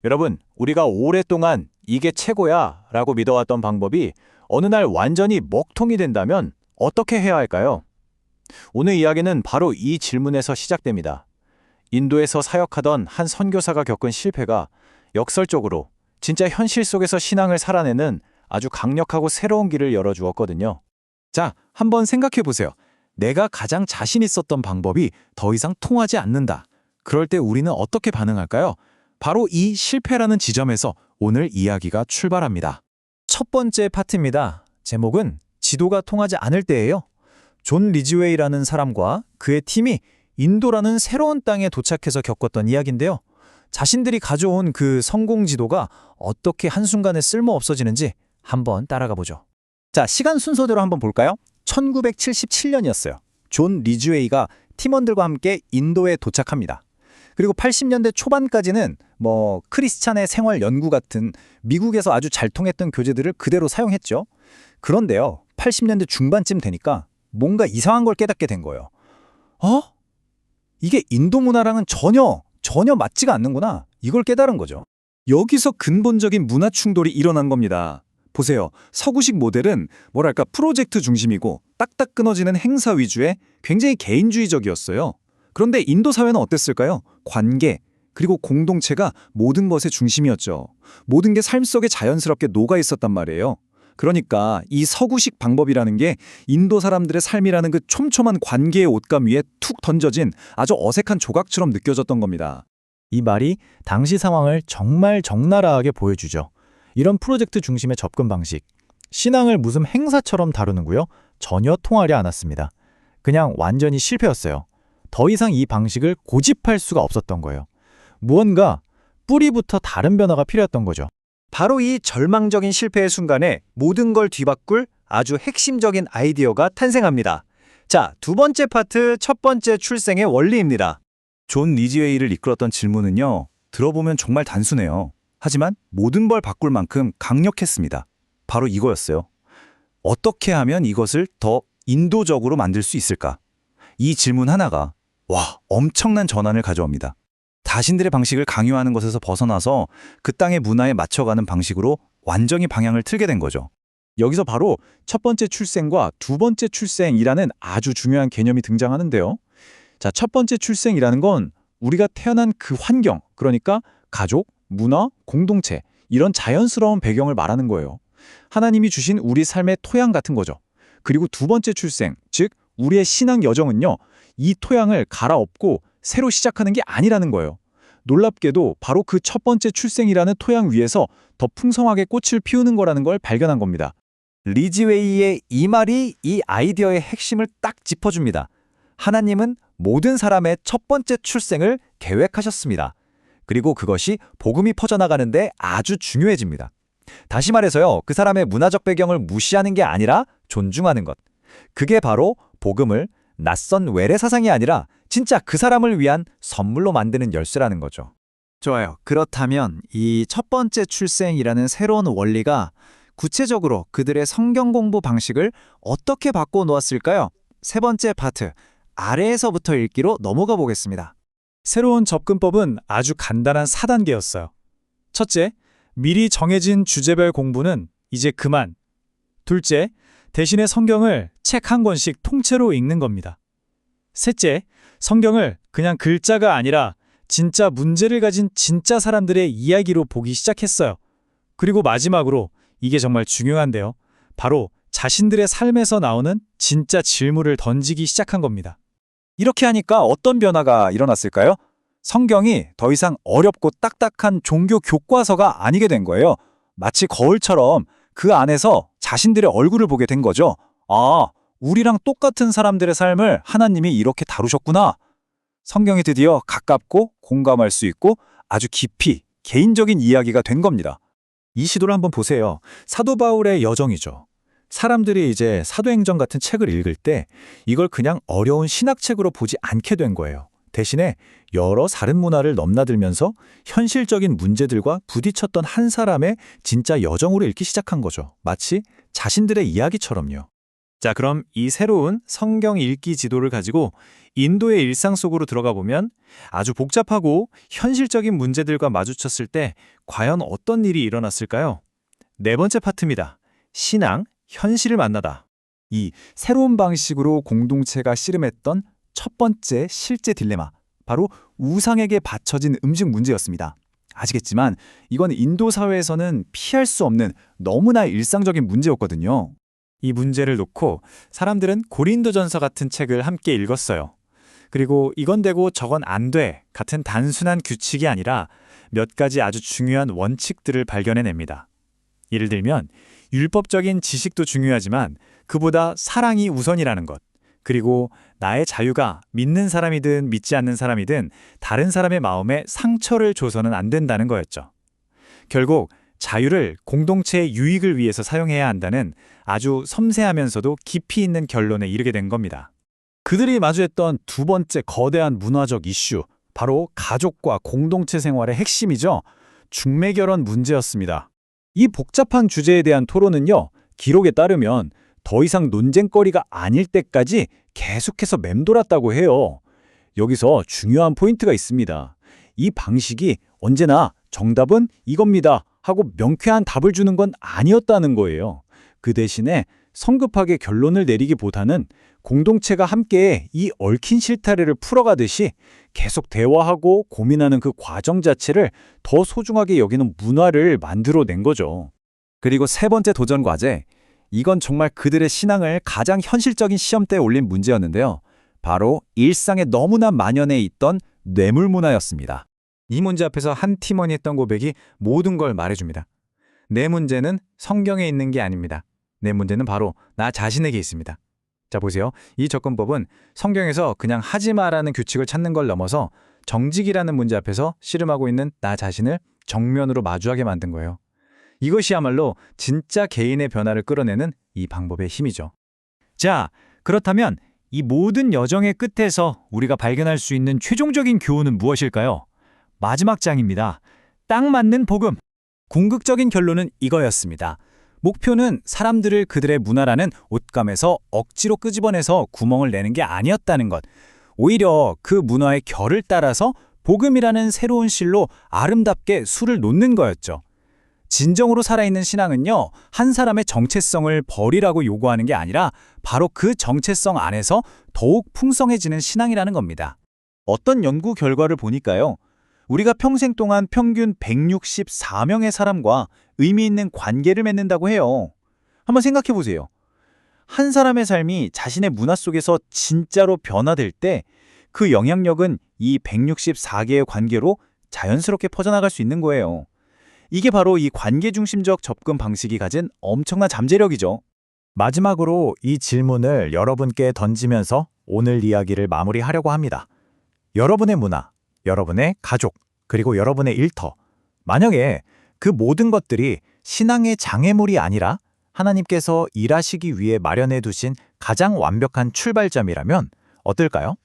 여러분, 우리가 오랫동안 이게 최고야 라고 믿어왔던 방법이 어느 날 완전히 먹통이 된다면 어떻게 해야 할까요? 오늘 이야기는 바로 이 질문에서 시작됩니다. 인도에서 사역하던 한 선교사가 겪은 실패가 역설적으로 진짜 현실 속에서 신앙을 살아내는 아주 강력하고 새로운 길을 열어주었거든요. 자, 한번 생각해 보세요. 내가 가장 자신 있었던 방법이 더 이상 통하지 않는다. 그럴 때 우리는 어떻게 반응할까요? 바로 이 실패라는 지점에서 오늘 이야기가 출발합니다. 첫 번째 파트입니다. 제목은 지도가 통하지 않을 때예요. 존 리즈웨이라는 사람과 그의 팀이 인도라는 새로운 땅에 도착해서 겪었던 이야기인데요. 자신들이 가져온 그 성공 지도가 어떻게 한순간에 쓸모 없어지는지 한번 따라가 보죠. 자, 시간 순서대로 한번 볼까요? 1977년이었어요. 존 리즈웨이가 팀원들과 함께 인도에 도착합니다. 그리고 80년대 초반까지는 크리스찬의 생활 연구 같은 미국에서 아주 잘 통했던 교재들을 그대로 사용했죠. 그런데요, 80년대 중반쯤 되니까 뭔가 이상한 걸 깨닫게 된 거예요. 이게 인도 문화랑은 전혀 맞지가 않는구나. 이걸 깨달은 거죠. 여기서 근본적인 문화 충돌이 일어난 겁니다. 보세요. 서구식 모델은 프로젝트 중심이고 딱딱 끊어지는 행사 위주의 굉장히 개인주의적이었어요. 그런데 인도 사회는 어땠을까요? 관계, 그리고 공동체가 모든 것의 중심이었죠. 모든 게 삶 속에 자연스럽게 녹아 있었단 말이에요. 그러니까 이 서구식 방법이라는 게 인도 사람들의 삶이라는 그 촘촘한 관계의 옷감 위에 툭 던져진 아주 어색한 조각처럼 느껴졌던 겁니다. 이 말이 당시 상황을 정말 적나라하게 보여주죠. 이런 프로젝트 중심의 접근 방식, 신앙을 무슨 행사처럼 다루는고요. 전혀 통하지 않았습니다. 그냥 완전히 실패였어요. 더 이상 이 방식을 고집할 수가 없었던 거예요. 무언가 뿌리부터 다른 변화가 필요했던 거죠. 바로 이 절망적인 실패의 순간에 모든 걸 뒤바꿀 아주 핵심적인 아이디어가 탄생합니다. 자, 두 번째 파트, 첫 번째 출생의 원리입니다. 존 리즈웨이를 이끌었던 질문은요. 들어보면 정말 단순해요. 하지만 모든 걸 바꿀 만큼 강력했습니다. 바로 이거였어요. 어떻게 하면 이것을 더 인도적으로 만들 수 있을까? 이 질문 하나가 엄청난 전환을 가져옵니다. 자신들의 방식을 강요하는 것에서 벗어나서 그 땅의 문화에 맞춰가는 방식으로 완전히 방향을 틀게 된 거죠. 여기서 바로 첫 번째 출생과 두 번째 출생이라는 아주 중요한 개념이 등장하는데요. 자, 첫 번째 출생이라는 건 우리가 태어난 그 환경, 그러니까 가족, 문화, 공동체, 이런 자연스러운 배경을 말하는 거예요. 하나님이 주신 우리 삶의 토양 같은 거죠. 그리고 두 번째 출생, 즉 우리의 신앙 여정은요, 이 토양을 갈아엎고 새로 시작하는 게 아니라는 거예요. 놀랍게도 바로 그 첫 번째 출생이라는 토양 위에서 더 풍성하게 꽃을 피우는 거라는 걸 발견한 겁니다. 리즈웨이의 이 말이 이 아이디어의 핵심을 딱 짚어줍니다. 하나님은 모든 사람의 첫 번째 출생을 계획하셨습니다. 그리고 그것이 복음이 퍼져나가는데 아주 중요해집니다. 다시 말해서요, 그 사람의 문화적 배경을 무시하는 게 아니라 존중하는 것. 그게 바로 복음을 낯선 외래 사상이 아니라 진짜 그 사람을 위한 선물로 만드는 열쇠라는 거죠. 좋아요. 그렇다면 이 첫 번째 출생이라는 새로운 원리가 구체적으로 그들의 성경 공부 방식을 어떻게 바꿔 놓았을까요? 세 번째 파트, 아래에서부터 읽기로 넘어가 보겠습니다. 새로운 접근법은 아주 간단한 4단계였어요. 첫째, 미리 정해진 주제별 공부는 이제 그만. 둘째, 대신에 성경을 책 한 권씩 통째로 읽는 겁니다. 셋째, 성경을 그냥 글자가 아니라 진짜 문제를 가진 진짜 사람들의 이야기로 보기 시작했어요. 그리고 마지막으로 이게 정말 중요한데요. 바로 자신들의 삶에서 나오는 진짜 질문을 던지기 시작한 겁니다. 이렇게 하니까 어떤 변화가 일어났을까요? 성경이 더 이상 어렵고 딱딱한 종교 교과서가 아니게 된 거예요. 마치 거울처럼 그 안에서 자신들의 얼굴을 보게 된 거죠. 우리랑 똑같은 사람들의 삶을 하나님이 이렇게 다루셨구나. 성경이 드디어 가깝고 공감할 수 있고 아주 깊이 개인적인 이야기가 된 겁니다. 이 시도를 한번 보세요. 사도 바울의 여정이죠. 사람들이 이제 사도행전 같은 책을 읽을 때 이걸 그냥 어려운 신학책으로 보지 않게 된 거예요. 대신에 여러 다른 문화를 넘나들면서 현실적인 문제들과 부딪혔던 한 사람의 진짜 여정으로 읽기 시작한 거죠. 마치 자신들의 이야기처럼요. 자, 그럼 이 새로운 성경 읽기 지도를 가지고 인도의 일상 속으로 들어가 보면 아주 복잡하고 현실적인 문제들과 마주쳤을 때 과연 어떤 일이 일어났을까요? 네 번째 파트입니다. 신앙, 현실을 만나다. 이 새로운 방식으로 공동체가 씨름했던 첫 번째 실제 딜레마, 바로 우상에게 바쳐진 음식 문제였습니다. 아시겠지만 이건 인도 사회에서는 피할 수 없는 너무나 일상적인 문제였거든요. 이 문제를 놓고 사람들은 고린도전서 같은 책을 함께 읽었어요. 그리고 이건 되고 저건 안 돼 같은 단순한 규칙이 아니라 몇 가지 아주 중요한 원칙들을 발견해냅니다. 예를 들면 율법적인 지식도 중요하지만 그보다 사랑이 우선이라는 것, 그리고 나의 자유가 믿는 사람이든 믿지 않는 사람이든 다른 사람의 마음에 상처를 줘서는 안 된다는 거였죠. 결국 자유를 공동체의 유익을 위해서 사용해야 한다는 아주 섬세하면서도 깊이 있는 결론에 이르게 된 겁니다. 그들이 마주했던 두 번째 거대한 문화적 이슈, 바로 가족과 공동체 생활의 핵심이죠. 중매결혼 문제였습니다. 이 복잡한 주제에 대한 토론은요, 기록에 따르면 더 이상 논쟁거리가 아닐 때까지 계속해서 맴돌았다고 해요. 여기서 중요한 포인트가 있습니다. 이 방식이 언제나 정답은 이겁니다 하고 명쾌한 답을 주는 건 아니었다는 거예요. 그 대신에 성급하게 결론을 내리기보다는 공동체가 함께 이 얽힌 실타래를 풀어가듯이 계속 대화하고 고민하는 그 과정 자체를 더 소중하게 여기는 문화를 만들어낸 거죠. 그리고 세 번째 도전 과제, 이건 정말 그들의 신앙을 가장 현실적인 시험대에 올린 문제였는데요. 바로 일상에 너무나 만연해 있던 뇌물 문화였습니다. 이 문제 앞에서 한 팀원이 했던 고백이 모든 걸 말해줍니다. 내 문제는 성경에 있는 게 아닙니다. 내 문제는 바로 나 자신에게 있습니다. 자, 보세요. 이 접근법은 성경에서 그냥 하지 마라는 규칙을 찾는 걸 넘어서 정직이라는 문제 앞에서 씨름하고 있는 나 자신을 정면으로 마주하게 만든 거예요. 이것이야말로 진짜 개인의 변화를 끌어내는 이 방법의 힘이죠. 자, 그렇다면 이 모든 여정의 끝에서 우리가 발견할 수 있는 최종적인 교훈은 무엇일까요? 마지막 장입니다. 딱 맞는 복음. 궁극적인 결론은 이거였습니다. 목표는 사람들을 그들의 문화라는 옷감에서 억지로 끄집어내서 구멍을 내는 게 아니었다는 것. 오히려 그 문화의 결을 따라서 복음이라는 새로운 실로 아름답게 술을 놓는 거였죠. 진정으로 살아있는 신앙은요, 한 사람의 정체성을 버리라고 요구하는 게 아니라 바로 그 정체성 안에서 더욱 풍성해지는 신앙이라는 겁니다. 어떤 연구 결과를 보니까요, 우리가 평생 동안 평균 164명의 사람과 의미 있는 관계를 맺는다고 해요. 한번 생각해 보세요. 한 사람의 삶이 자신의 문화 속에서 진짜로 변화될 때 그 영향력은 이 164개의 관계로 자연스럽게 퍼져나갈 수 있는 거예요. 이게 바로 이 관계 중심적 접근 방식이 가진 엄청난 잠재력이죠. 마지막으로 이 질문을 여러분께 던지면서 오늘 이야기를 마무리하려고 합니다. 여러분의 문화, 여러분의 가족, 그리고 여러분의 일터, 만약에 그 모든 것들이 신앙의 장애물이 아니라 하나님께서 일하시기 위해 마련해 두신 가장 완벽한 출발점이라면 어떨까요?